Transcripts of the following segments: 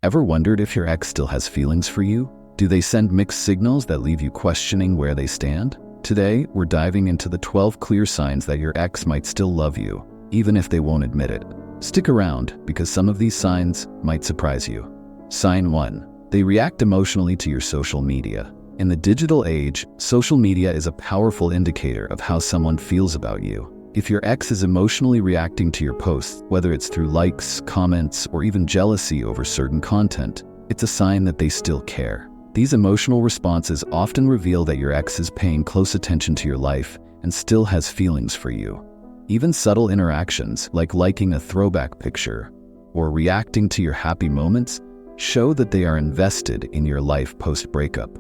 Ever wondered if your ex still has feelings for you? Do they send mixed signals that leave you questioning where they stand? Today, we're diving into the 12 clear signs that your ex might still love you, even if they won't admit it. Stick around, because some of these signs might surprise you. Sign 1. They react emotionally to your social media. In the digital age, social media is a powerful indicator of how someone feels about you. If your ex is emotionally reacting to your posts, whether it's through likes, comments, or even jealousy over certain content, it's a sign that they still care. These emotional responses often reveal that your ex is paying close attention to your life and still has feelings for you. Even subtle interactions, like liking a throwback picture or reacting to your happy moments, show that they are invested in your life post-breakup.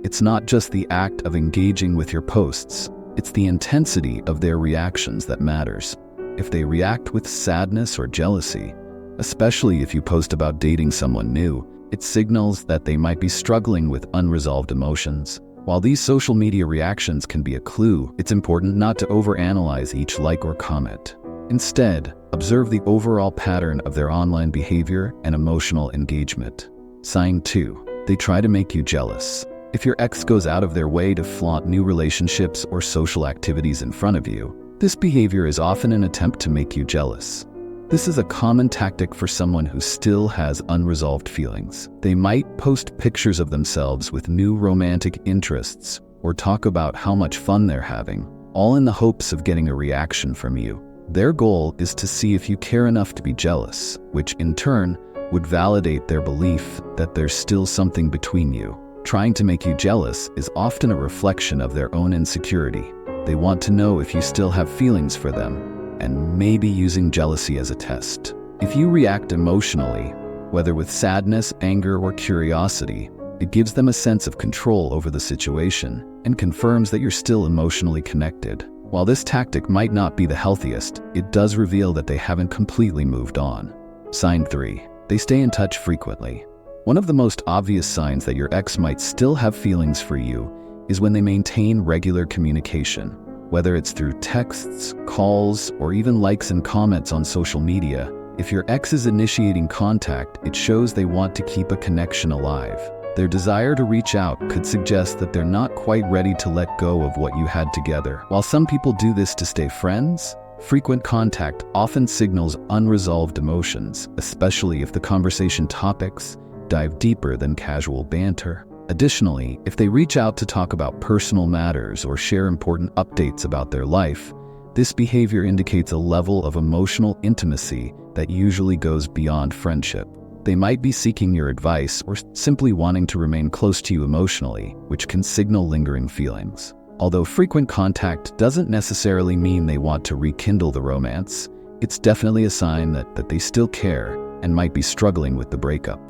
It's not just the act of engaging with your posts, it's the intensity of their reactions that matters. If they react with sadness or jealousy, especially if you post about dating someone new, it signals that they might be struggling with unresolved emotions. While these social media reactions can be a clue, it's important not to overanalyze each like or comment. Instead, observe the overall pattern of their online behavior and emotional engagement. Sign 2. They try to make you jealous. If your ex goes out of their way to flaunt new relationships or social activities in front of you, this behavior is often an attempt to make you jealous. This is a common tactic for someone who still has unresolved feelings. They might post pictures of themselves with new romantic interests or talk about how much fun they're having, all in the hopes of getting a reaction from you. Their goal is to see if you care enough to be jealous, which in turn would validate their belief that there's still something between you. Trying to make you jealous is often a reflection of their own insecurity. They want to know if you still have feelings for them, and maybe using jealousy as a test. If you react emotionally, whether with sadness, anger, or curiosity, it gives them a sense of control over the situation and confirms that you're still emotionally connected. While this tactic might not be the healthiest, it does reveal that they haven't completely moved on. Sign 3. They stay in touch frequently. One of the most obvious signs that your ex might still have feelings for you is when they maintain regular communication. Whether it's through texts, calls, or even likes and comments on social media, if your ex is initiating contact, it shows they want to keep a connection alive. Their desire to reach out could suggest that they're not quite ready to let go of what you had together. While some people do this to stay friends, frequent contact often signals unresolved emotions, especially if the conversation topics dive deeper than casual banter. Additionally, if they reach out to talk about personal matters or share important updates about their life, this behavior indicates a level of emotional intimacy that usually goes beyond friendship. They might be seeking your advice or simply wanting to remain close to you emotionally, which can signal lingering feelings. Although frequent contact doesn't necessarily mean they want to rekindle the romance, it's definitely a sign that they still care and might be struggling with the breakup.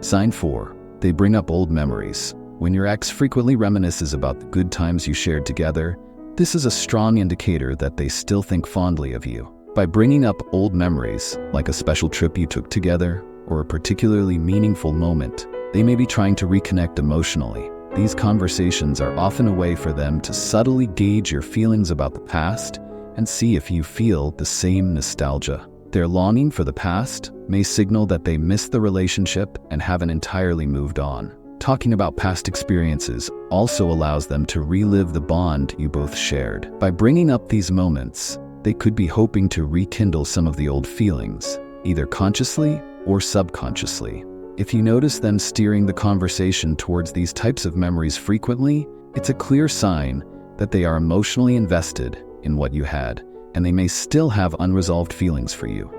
Sign 4. They bring up old memories. When your ex frequently reminisces about the good times you shared together, this is a strong indicator that they still think fondly of you. By bringing up old memories, like a special trip you took together or a particularly meaningful moment, they may be trying to reconnect emotionally. These conversations are often a way for them to subtly gauge your feelings about the past and see if you feel the same nostalgia. Their longing for the past may signal that they miss the relationship and haven't entirely moved on. Talking about past experiences also allows them to relive the bond you both shared. By bringing up these moments, they could be hoping to rekindle some of the old feelings, either consciously or subconsciously. If you notice them steering the conversation towards these types of memories frequently, it's a clear sign that they are emotionally invested in what you had, and they may still have unresolved feelings for you.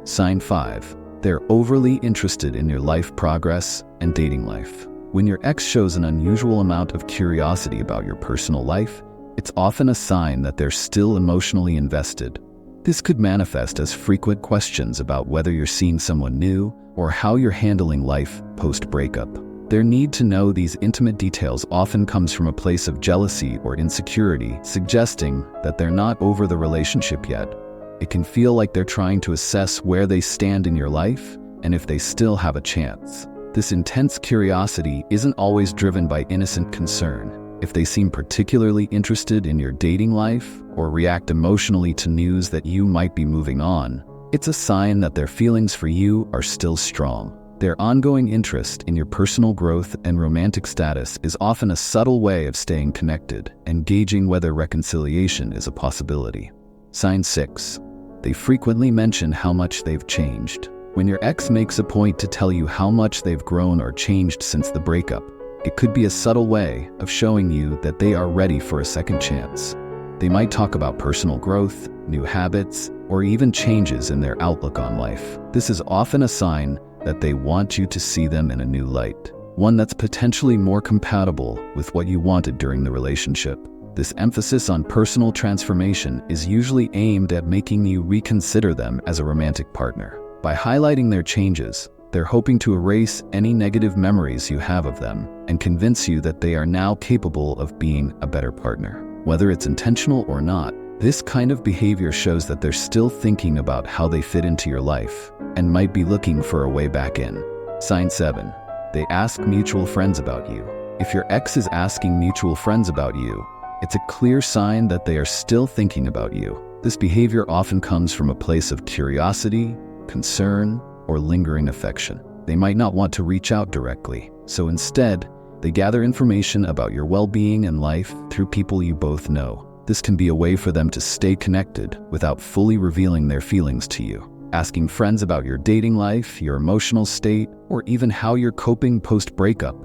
Sign 5. They're overly interested in your life progress and dating life. When your ex shows an unusual amount of curiosity about your personal life, it's often a sign that they're still emotionally invested. This could manifest as frequent questions about whether you're seeing someone new or how you're handling life post-breakup. Their need to know these intimate details often comes from a place of jealousy or insecurity, suggesting that they're not over the relationship yet. It can feel like they're trying to assess where they stand in your life and if they still have a chance. This intense curiosity isn't always driven by innocent concern. If they seem particularly interested in your dating life or react emotionally to news that you might be moving on, it's a sign that their feelings for you are still strong. Their ongoing interest in your personal growth and romantic status is often a subtle way of staying connected and gauging whether reconciliation is a possibility. Sign 6. They frequently mention how much they've changed. When your ex makes a point to tell you how much they've grown or changed since the breakup, it could be a subtle way of showing you that they are ready for a second chance. They might talk about personal growth, new habits, or even changes in their outlook on life. This is often a sign that they want you to see them in a new light, one that's potentially more compatible with what you wanted during the relationship. This emphasis on personal transformation is usually aimed at making you reconsider them as a romantic partner. By highlighting their changes, they're hoping to erase any negative memories you have of them and convince you that they are now capable of being a better partner. Whether it's intentional or not, this kind of behavior shows that they're still thinking about how they fit into your life and might be looking for a way back in. Sign 7. They ask mutual friends about you. If your ex is asking mutual friends about you, it's a clear sign that they are still thinking about you. This behavior often comes from a place of curiosity, concern, or lingering affection. They might not want to reach out directly, so instead, they gather information about your well-being and life through people you both know. This can be a way for them to stay connected without fully revealing their feelings to you. Asking friends about your dating life, your emotional state, or even how you're coping post-breakup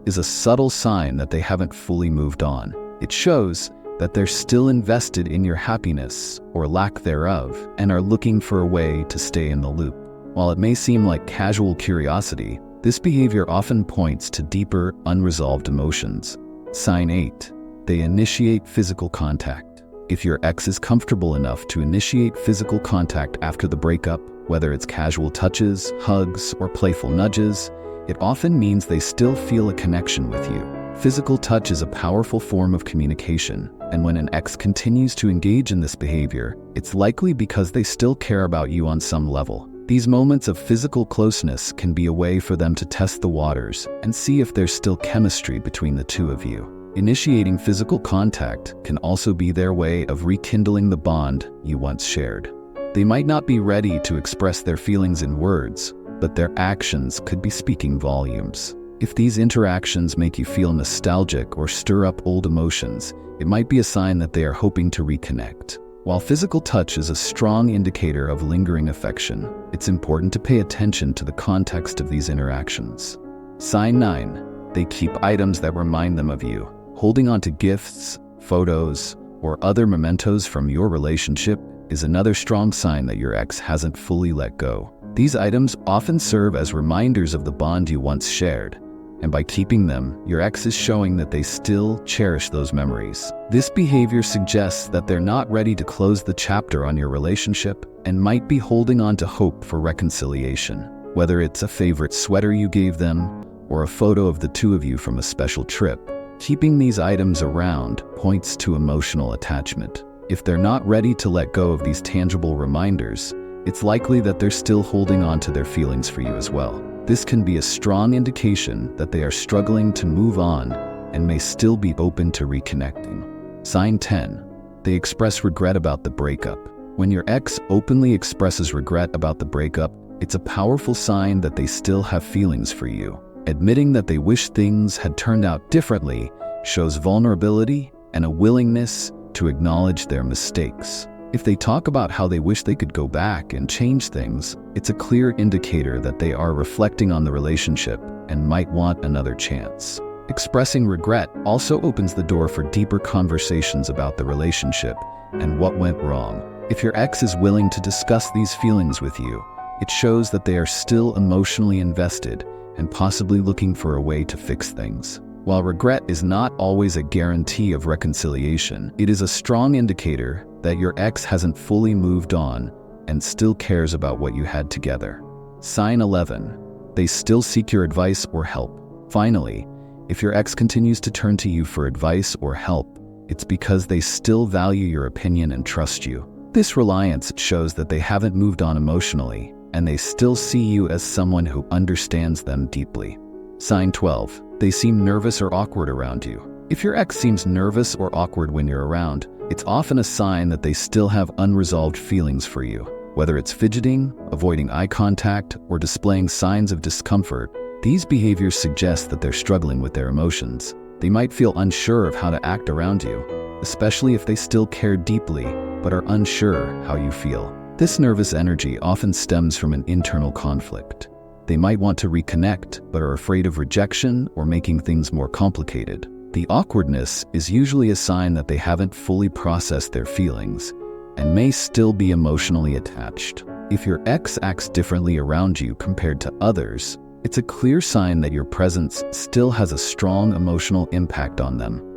is a subtle sign that they haven't fully moved on. It shows that they're still invested in your happiness or lack thereof and are looking for a way to stay in the loop. While it may seem like casual curiosity, this behavior often points to deeper, unresolved emotions. Sign 8. They initiate physical contact. If your ex is comfortable enough to initiate physical contact after the breakup, whether it's casual touches, hugs, or playful nudges, it often means they still feel a connection with you. Physical touch is a powerful form of communication, and when an ex continues to engage in this behavior, it's likely because they still care about you on some level. These moments of physical closeness can be a way for them to test the waters and see if there's still chemistry between the two of you. Initiating physical contact can also be their way of rekindling the bond you once shared. They might not be ready to express their feelings in words, but their actions could be speaking volumes. If these interactions make you feel nostalgic or stir up old emotions, it might be a sign that they are hoping to reconnect. While physical touch is a strong indicator of lingering affection, it's important to pay attention to the context of these interactions. Sign 9. They keep items that remind them of you. Holding on to gifts, photos, or other mementos from your relationship is another strong sign that your ex hasn't fully let go. These items often serve as reminders of the bond you once shared, and by keeping them, your ex is showing that they still cherish those memories. This behavior suggests that they're not ready to close the chapter on your relationship and might be holding on to hope for reconciliation. Whether it's a favorite sweater you gave them or a photo of the two of you from a special trip, keeping these items around points to emotional attachment. If they're not ready to let go of these tangible reminders, it's likely that they're still holding on to their feelings for you as well. This can be a strong indication that they are struggling to move on and may still be open to reconnecting. Sign 10. They express regret about the breakup. When your ex openly expresses regret about the breakup, it's a powerful sign that they still have feelings for you. Admitting that they wish things had turned out differently shows vulnerability and a willingness to acknowledge their mistakes. If they talk about how they wish they could go back and change things, it's a clear indicator that they are reflecting on the relationship and might want another chance. Expressing regret also opens the door for deeper conversations about the relationship and what went wrong. If your ex is willing to discuss these feelings with you, it shows that they are still emotionally invested and possibly looking for a way to fix things. While regret is not always a guarantee of reconciliation, it is a strong indicator that your ex hasn't fully moved on and still cares about what you had together. Sign 11. They still seek your advice or help. Finally, if your ex continues to turn to you for advice or help, it's because they still value your opinion and trust you. This reliance shows that they haven't moved on emotionally, and they still see you as someone who understands them deeply. Sign 12. They seem nervous or awkward around you. If your ex seems nervous or awkward when you're around, it's often a sign that they still have unresolved feelings for you. Whether it's fidgeting, avoiding eye contact, or displaying signs of discomfort, these behaviors suggest that they're struggling with their emotions. They might feel unsure of how to act around you, especially if they still care deeply but are unsure how you feel. This nervous energy often stems from an internal conflict. They might want to reconnect but are afraid of rejection or making things more complicated. The awkwardness is usually a sign that they haven't fully processed their feelings and may still be emotionally attached. If your ex acts differently around you compared to others, it's a clear sign that your presence still has a strong emotional impact on them.